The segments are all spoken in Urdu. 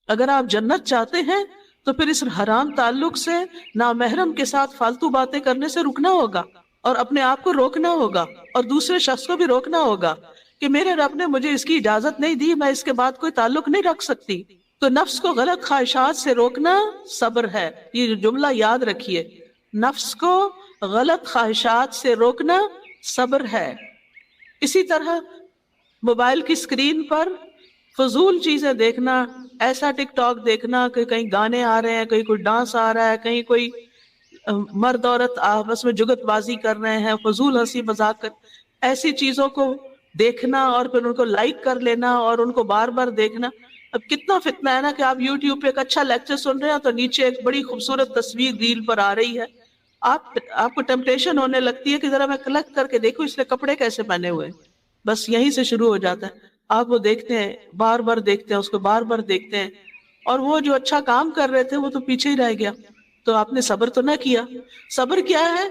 اگر آپ جنت چاہتے ہیں تو پھر اس حرام تعلق سے، نامحرم کے ساتھ فالتو باتیں کرنے سے رکنا ہوگا، اور اپنے آپ کو روکنا ہوگا، اور دوسرے شخص کو بھی روکنا ہوگا کہ میرے رب نے مجھے اس کی اجازت نہیں دی، میں اس کے بعد کوئی تعلق نہیں رکھ سکتی۔ تو نفس کو غلط خواہشات سے روکنا صبر ہے، یہ جملہ یاد رکھیے، نفس کو غلط خواہشات سے روکنا صبر ہے۔ اسی طرح موبائل کی اسکرین پر فضول چیزیں دیکھنا، ایسا ٹک ٹاک دیکھنا کہ کہیں گانے آ رہے ہیں، کہیں کوئی ڈانس آ رہا ہے، کہیں کوئی مرد عورت آپس میں جگت بازی کر رہے ہیں، فضول ہنسی مذاق کر، ایسی چیزوں کو دیکھنا اور پھر ان کو لائک کر لینا اور ان کو بار بار دیکھنا۔ اب کتنا فتنہ ہے نا کہ آپ یوٹیوب پہ ایک اچھا لیکچر سن رہے ہیں تو نیچے ایک بڑی خوبصورت تصویر ریل پر آ رہی ہے، آپ کو ٹیمپٹیشن ہونے لگتی ہے کہ ذرا میں کلک کر کے دیکھوں اس نے کپڑے کیسے پہنے ہوئے، بس یہیں سے شروع ہو جاتا ہے۔ آپ وہ دیکھتے ہیں، بار بار دیکھتے ہیں، اس کو بار بار دیکھتے ہیں، اور وہ جو اچھا کام کر رہے تھے وہ تو پیچھے ہی رہ گیا۔ تو آپ نے صبر تو نہ کیا۔ صبر کیا ہے؟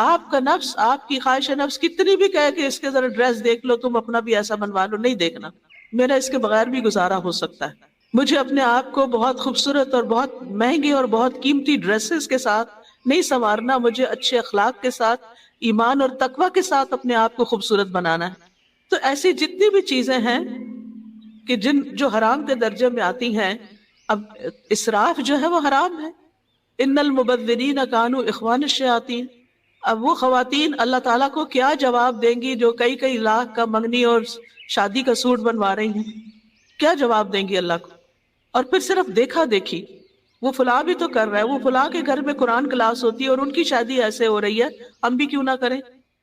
آپ کا نفس، آپ کی خواہش نفس کتنی بھی کہے کہ اس کے ذرا ڈریس دیکھ لو، تم اپنا بھی ایسا بنوا لو، نہیں دیکھنا، میرا اس کے بغیر بھی گزارا ہو سکتا ہے۔ مجھے اپنے آپ کو بہت خوبصورت اور بہت مہنگے اور بہت قیمتی ڈریسز کے ساتھ نہیں سنوارنا، مجھے اچھے اخلاق کے ساتھ، ایمان اور تقوی کے ساتھ اپنے آپ کو خوبصورت بنانا ہے۔ تو ایسی جتنی بھی چیزیں ہیں کہ جو حرام کے درجے میں آتی ہیں، اب اسراف جو ہے وہ حرام ہے۔ ان المبذرین کانوا اخوان الشیاطین۔ اب وہ خواتین اللہ تعالیٰ کو کیا جواب دیں گی جو کئی کئی لاکھ کا منگنی اور شادی کا سوٹ بنوا رہی ہیں؟ کیا جواب دیں گی اللہ کو؟ اور پھر صرف دیکھا دیکھی، وہ فلاں بھی تو کر رہا ہے، وہ فلاں کے گھر میں قرآن کلاس ہوتی ہے اور ان کی شادی ایسے ہو رہی ہے، ہم بھی کیوں نہ کریں؟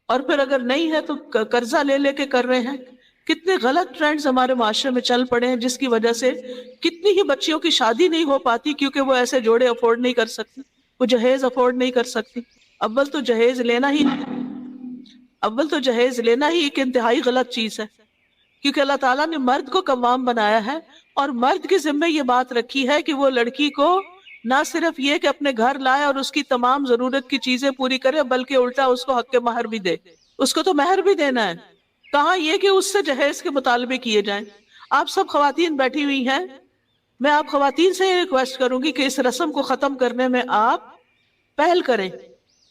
اور پھر اگر نہیں ہے تو قرضہ لے لے کے کر رہے ہیں۔ کتنے غلط ٹرینڈز ہمارے معاشرے میں چل پڑے ہیں جس کی وجہ سے کتنی ہی بچیوں کی شادی نہیں ہو پاتی کیونکہ وہ ایسے جوڑے افورڈ نہیں کر سکتی، وہ جہیز افورڈ نہیں کر سکتی۔ اول تو جہیز لینا ہی ایک انتہائی غلط چیز ہے، کیونکہ اللہ تعالیٰ نے مرد کو قوام بنایا ہے اور مرد کے ذمہ یہ بات رکھی ہے کہ وہ لڑکی کو نہ صرف یہ کہ اپنے گھر لائے اور اس کی تمام ضرورت کی چیزیں پوری کرے، بلکہ الٹا اس کو حق مہر بھی دے۔ اس کو تو مہر بھی دینا ہے، کہاں یہ کہ اس سے جہیز کے مطالبے کیے جائیں۔ آپ سب خواتین بیٹھی ہوئی ہیں، میں آپ خواتین سے یہ ریکویسٹ کروں گی کہ اس رسم کو ختم کرنے میں آپ پہل کریں،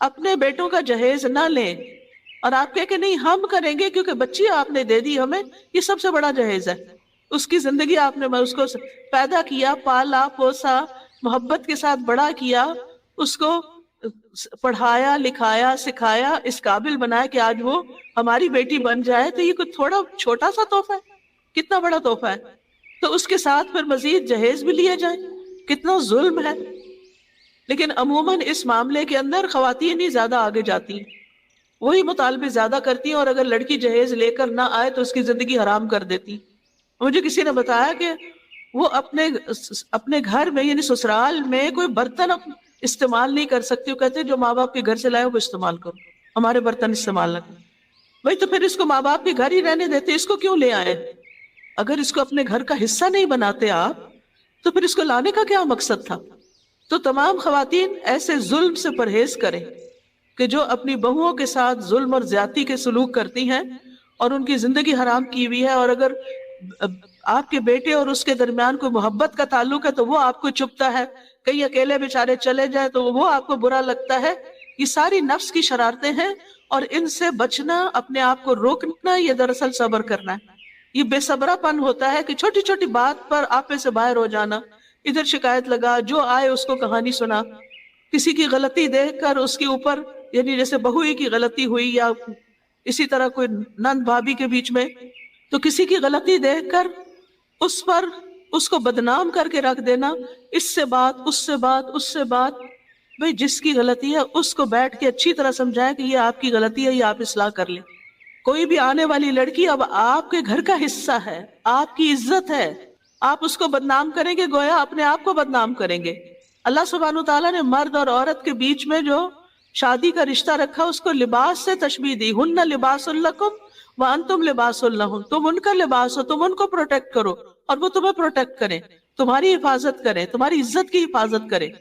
اپنے بیٹوں کا جہیز نہ لیں اور آپ کہہ کہ نہیں ہم کریں گے کیونکہ بچی آپ نے دے دی ہمیں، یہ سب سے بڑا جہیز ہے۔ اس کی زندگی آپ نے اس کو پیدا کیا، پالا پوسا، محبت کے ساتھ بڑا کیا، اس کو پڑھایا لکھایا سکھایا، اس قابل بنایا کہ آج وہ ہماری بیٹی بن جائے، تو یہ کوئی تھوڑا چھوٹا سا تحفہ ہے؟ کتنا بڑا تحفہ ہے۔ تو اس کے ساتھ پھر مزید جہیز بھی لیے جائیں، کتنا ظلم ہے۔ لیکن عموماً اس معاملے کے اندر خواتین ہی زیادہ آگے جاتی ہیں، وہی مطالبے زیادہ کرتی ہیں، اور اگر لڑکی جہیز لے کر نہ آئے تو اس کی زندگی حرام کر دیتی۔ مجھے کسی نے بتایا کہ وہ اپنے گھر میں یعنی سسرال میں کوئی برتن استعمال نہیں کر سکتی، وہ کہتے جو ماں باپ کے گھر سے لائے وہ استعمال کرو، ہمارے برتن استعمال نہ کرو۔ بھائی تو پھر اس کو ماں باپ کے گھر ہی رہنے دیتے، اس کو کیوں لے آئے؟ اگر اس کو اپنے گھر کا حصہ نہیں بناتے آپ تو پھر اس کو لانے کا کیا مقصد تھا؟ تو تمام خواتین ایسے ظلم سے پرہیز کریں کہ جو اپنی بہوؤں کے ساتھ ظلم اور زیادتی کے سلوک کرتی ہیں اور ان کی زندگی حرام کی ہوئی ہے، اور اگر آپ کے بیٹے اور اس کے درمیان کوئی محبت کا تعلق ہے تو وہ آپ کو چبھتا ہے، کہیں اکیلے بیچارے چلے جائیں تو وہ آپ کو برا لگتا ہے۔ یہ ساری نفس کی شرارتیں ہیں، اور ان سے بچنا، اپنے آپ کو روکنا، یہ دراصل صبر کرنا ہے۔ یہ بے صبرا پن ہوتا ہے کہ چھوٹی چھوٹی بات پر آپے سے باہر ہو جانا، ادھر شکایت لگا، جو آئے اس کو کہانی سنا، کسی کی غلطی دیکھ کر اس کے اوپر، یعنی جیسے بہو ہی کی غلطی ہوئی یا اسی طرح کوئی نند بھابھی کے بیچ میں، تو کسی کی غلطی دیکھ کر اس پر اس کو بدنام کر کے رکھ دینا، اس سے بات اس سے بات اس سے بات۔ بھئی جس کی غلطی ہے اس کو بیٹھ کے اچھی طرح سمجھائیں کہ یہ آپ کی غلطی ہے، یہ آپ اصلاح کر لیں۔ کوئی بھی آنے والی لڑکی اب آپ کے گھر کا حصہ ہے، آپ کی عزت ہے، آپ اس کو بدنام کریں گے گویا اپنے آپ کو بدنام کریں گے۔ اللہ سبحانہ وتعالیٰ نے مرد اور عورت کے بیچ میں جو شادی کا رشتہ رکھا اس کو لباس سے تشبیہ دی، ہن لباس لکم وانتم لباس لہن، تم ان کا لباس ہو، تم ان کو پروٹیکٹ کرو اور وہ تمہیں پروٹیکٹ کریں، تمہاری حفاظت کریں، تمہاری عزت کی حفاظت کریں۔